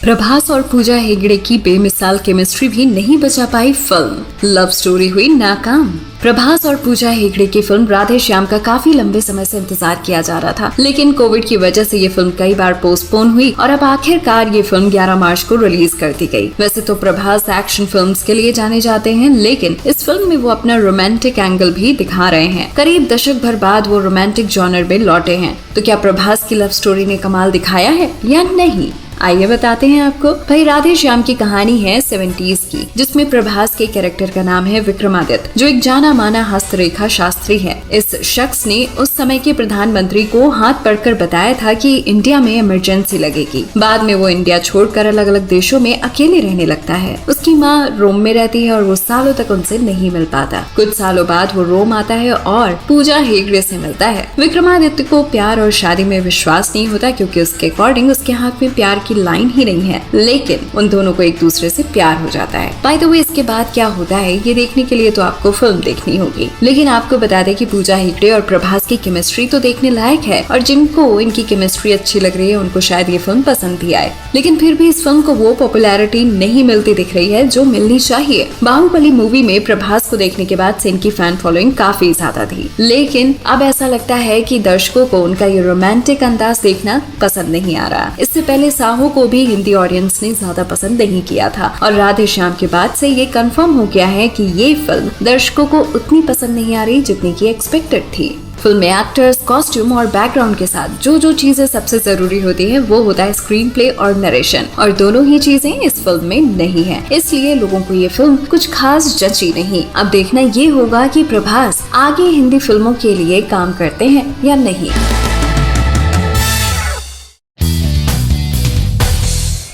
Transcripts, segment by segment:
प्रभास और पूजा हेगड़े की बेमिसाल केमिस्ट्री भी नहीं बचा पाई फिल्म। लव स्टोरी हुई नाकाम। प्रभास और पूजा हेगड़े की फिल्म राधे श्याम का काफी लंबे समय से इंतजार किया जा रहा था, लेकिन कोविड की वजह से ये फिल्म कई बार पोस्टपोन हुई और अब आखिरकार ये फिल्म 11 मार्च को रिलीज कर दी गई। वैसे तो प्रभास एक्शन फिल्म्स के लिए जाने जाते हैं, लेकिन इस फिल्म में वो अपना रोमांटिक एंगल भी दिखा रहे हैं। करीब दशक भर बाद वो रोमांटिक जॉनर में लौटे हैं, तो क्या प्रभास की लव स्टोरी ने कमाल दिखाया है या नहीं? आइए बताते हैं आपको। भाई राधे श्याम की कहानी है 70s की, जिसमें प्रभास के कैरेक्टर का नाम है विक्रमादित्य, जो एक जाना माना हस्तरेखा शास्त्री है। इस शख्स ने उस समय के प्रधानमंत्री को हाथ पकड़कर बताया था कि इंडिया में इमरजेंसी लगेगी। बाद में वो इंडिया छोड़कर अलग अलग देशों में अकेले रहने लगता है। उसकी माँ रोम में रहती है और वो सालों तक उनसे नहीं मिल पाता। कुछ सालों बाद वो रोम आता है और पूजा हेगड़े से मिलता है। विक्रमादित्य को प्यार और शादी में विश्वास नहीं होता, क्योंकि उसके अकॉर्डिंग उसके हाथ में प्यार की लाइन ही नहीं है, लेकिन उन दोनों को एक दूसरे से प्यार हो जाता है। बाय द वे, इसके बाद क्या होता है ये देखने के लिए तो आपको फिल्म देखनी होगी, लेकिन आपको बता दें कि पूजा हेगड़े और प्रभास की केमिस्ट्री तो देखने लायक है और जिनको इनकी केमिस्ट्री अच्छी लग रही है उनको शायद ये फिल्म पसंद भी आए। लेकिन फिर भी इस फिल्म को वो पॉपुलैरिटी नहीं मिलती दिख रही है जो मिलनी चाहिए। बाहुबली मूवी में प्रभास को देखने के बाद से इनकी फैन फॉलोइंग काफी ज्यादा थी, लेकिन अब ऐसा लगता है कि दर्शकों को उनका ये रोमांटिक अंदाज देखना पसंद नहीं आ रहा। इससे पहले साहो को भी हिंदी ऑडियंस ने ज्यादा पसंद नहीं किया था और राधे श्याम के बाद से ये कंफर्म हो गया है कि ये फिल्म दर्शकों को उतनी पसंद नहीं आ रही जितनी की एक्सपेक्टेड थी। फिल्म में एक्टर्स, कॉस्ट्यूम और बैकग्राउंड के साथ जो चीजें सबसे जरूरी होती है वो होता है स्क्रीन प्ले और नरेशन, और दोनों ही चीजें इस फिल्म में नहीं है। इसलिए लोगों को ये फिल्म कुछ खास जची नहीं। अब देखना ये होगा कि प्रभास आगे हिंदी फिल्मों के लिए काम करते हैं या नहीं।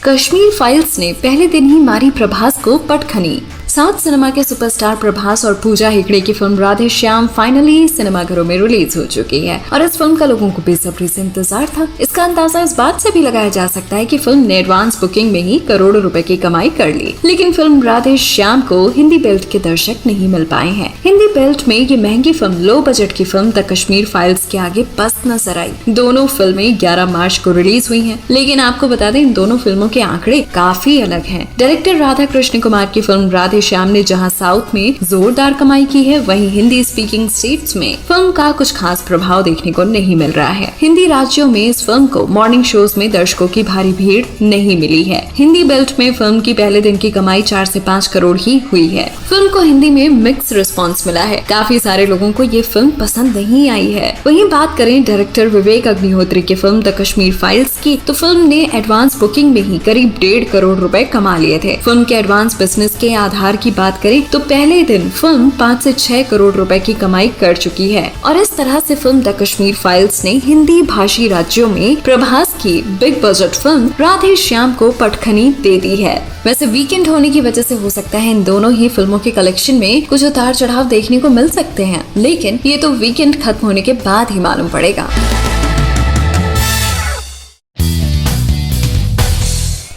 कश्मीर फाइल्स ने पहले दिन ही मारी प्रभास को पटखनी। साउथ सिनेमा के सुपरस्टार प्रभास और पूजा हेगड़े की फिल्म राधे श्याम फाइनली सिनेमाघरों में रिलीज हो चुकी है और इस फिल्म का लोगों को बेसब्री से इंतजार था। इसका अंदाजा इस बात से भी लगाया जा सकता है कि फिल्म ने एडवांस बुकिंग में ही करोड़ों रुपए की कमाई कर ली, लेकिन फिल्म राधे श्याम को हिंदी बेल्ट के दर्शक नहीं मिल पाए हैं। हिंदी बेल्ट में ये महंगी फिल्म, लो बजट की फिल्म द कश्मीर फाइल्स के आगे पस्त नजर आई। दोनों फिल्में 11 मार्च को रिलीज हुई है, लेकिन आपको बता दें इन दोनों फिल्मों के आंकड़े काफी अलग है। डायरेक्टर राधा कृष्ण कुमार की फिल्म राधे श्याम ने जहां साउथ में जोरदार कमाई की है, वहीं हिंदी स्पीकिंग स्टेट्स में फिल्म का कुछ खास प्रभाव देखने को नहीं मिल रहा है। हिंदी राज्यों में इस फिल्म को मॉर्निंग शोज में दर्शकों की भारी भीड़ नहीं मिली है। हिंदी बेल्ट में फिल्म की पहले दिन की कमाई 4 से 5 करोड़ ही हुई है। फिल्म को हिंदी में मिक्स रिस्पॉन्स मिला है। काफी सारे लोगों को ये फिल्म पसंद नहीं आई है। वहीं बात करें डायरेक्टर विवेक अग्निहोत्री की फिल्म द कश्मीर फाइल्स की, तो फिल्म ने एडवांस बुकिंग में ही करीब 1.5 करोड़ रुपए कमा लिए थे। फिल्म के एडवांस बिजनेस के आधार की बात करें तो पहले दिन फिल्म 5 से 6 करोड़ रुपए की कमाई कर चुकी है और इस तरह से फिल्म द कश्मीर फाइल्स ने हिंदी भाषी राज्यों में प्रभास की big budget film Radhe Shyam को पटखनी दे दी है। वैसे वीकेंड होने की वजह से हो सकता है इन दोनों ही फिल्मों के कलेक्शन में कुछ उतार चढ़ाव देखने को मिल सकते हैं, लेकिन ये तो वीकेंड खत्म होने के बाद ही मालूम पड़ेगा।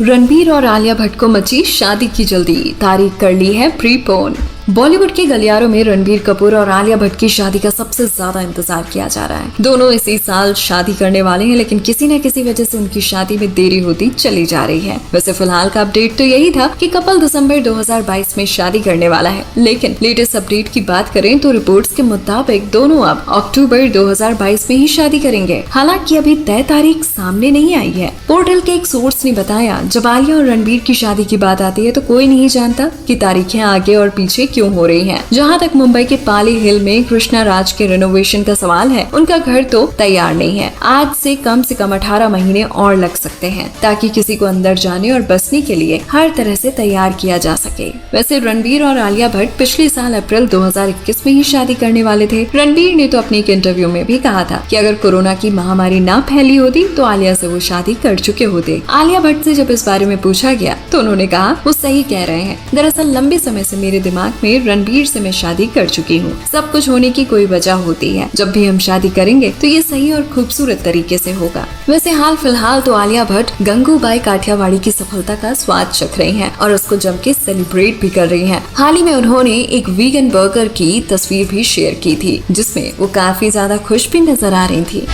रणबीर और आलिया भट्ट को मची शादी की जल्दी, तारीख कर ली है प्रीपोन। बॉलीवुड के गलियारों में रणबीर कपूर और आलिया भट्ट की शादी का सबसे ज्यादा इंतजार किया जा रहा है। दोनों इसी साल शादी करने वाले हैं, लेकिन किसी न किसी वजह से उनकी शादी में देरी होती चली जा रही है। वैसे फिलहाल का अपडेट तो यही था कि कपल दिसंबर 2022 में शादी करने वाला है, लेकिन लेटेस्ट अपडेट की बात करें तो रिपोर्ट्स के मुताबिक दोनों अब अक्टूबर 2022 में ही शादी करेंगे। हालांकि अभी तय तारीख सामने नहीं आई है। पोर्टल के एक सोर्स ने बताया, जब आलिया और रणबीर की शादी की बात आती है तो कोई नहीं जानता कि तारीखें आगे और पीछे क्यों हो रही हैं। जहां तक मुंबई के पाली हिल में कृष्णा राज के रिनोवेशन का सवाल है, उनका घर तो तैयार नहीं है। आज से कम 18 महीने और लग सकते हैं ताकि किसी को अंदर जाने और बसने के लिए हर तरह से तैयार किया जा सके। वैसे रणबीर और आलिया भट्ट पिछले साल अप्रैल 2021 में ही शादी करने वाले थे। रणबीर ने तो अपने एक इंटरव्यू में भी कहा था कि अगर कोरोना की महामारी ना फैली होती तो आलिया से वो शादी कर चुके होते। आलिया भट्ट से जब इस बारे में पूछा गया तो उन्होंने कहा, वो सही कह रहे हैं। दरअसल लंबे समय से मेरे दिमाग में रणबीर से मैं शादी कर चुकी हूँ। सब कुछ होने की कोई वजह होती है। जब भी हम शादी करेंगे तो ये सही और खूबसूरत तरीके से होगा। वैसे हाल फिलहाल तो आलिया भट्ट गंगूबाई काठियावाड़ी की सफलता का स्वाद चख रही हैं और उसको जम के सेलिब्रेट भी कर रही हैं। हाल ही में उन्होंने एक वीगन बर्गर की तस्वीर भी शेयर की थी, जिसमें वो काफी ज्यादा खुश भी नजर आ रही थी।